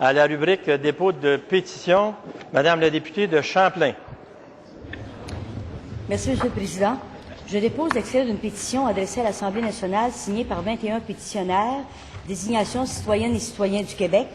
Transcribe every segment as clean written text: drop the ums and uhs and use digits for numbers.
à la rubrique dépôt de pétition. Madame la députée de Champlain. Merci, Monsieur le Président. Je dépose l'extrait d'une pétition adressée à l'Assemblée nationale signée par 21 pétitionnaires, désignation citoyennes et citoyens du Québec.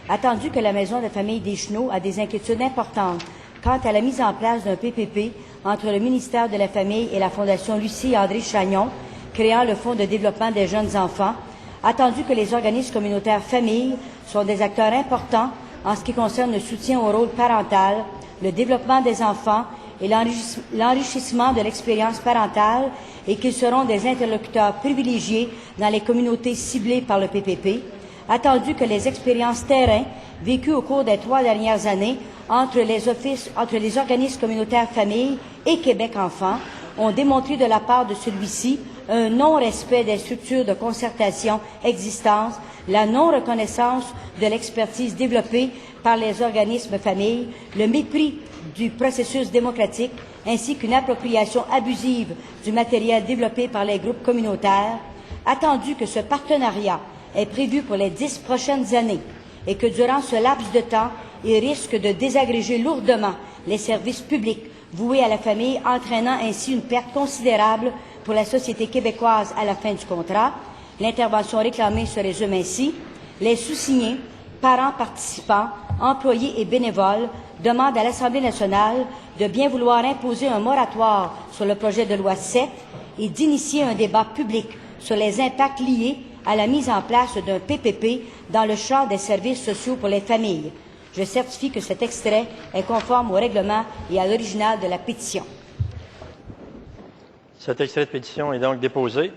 Attendu que la Maison de la famille Deschenaux a des inquiétudes importantes quant à la mise en place d'un PPP entre le ministère de la Famille et la Fondation Lucie et André Chagnon, créant le Fonds de développement des jeunes enfants, attendu que les organismes communautaires familles sont des acteurs importants en ce qui concerne le soutien au rôle parental, le développement des enfants et l'enrichissement de l'expérience parentale et qu'ils seront des interlocuteurs privilégiés dans les communautés ciblées par le PPP, attendu que les expériences terrain vécues au cours des 3 dernières années entre les organismes communautaires familles et Québec Enfants ont démontré de la part de celui-ci un non-respect des structures de concertation existantes, la non-reconnaissance de l'expertise développée par les organismes familles, le mépris du processus démocratique, ainsi qu'une appropriation abusive du matériel développé par les groupes communautaires, attendu que ce partenariat est prévu pour les 10 prochaines années et que durant ce laps de temps, il risque de désagréger lourdement les services publics voués à la famille, entraînant ainsi une perte considérable pour la société québécoise à la fin du contrat. L'intervention réclamée se résume ainsi. Les sous-signés, parents participants, employés et bénévoles demandent à l'Assemblée nationale de bien vouloir imposer un moratoire sur le projet de loi 7 et d'initier un débat public sur les impacts liés à la mise en place d'un PPP dans le champ des services sociaux pour les familles. Je certifie que cet extrait est conforme au règlement et à l'original de la pétition. Cet extrait de pétition est donc déposé.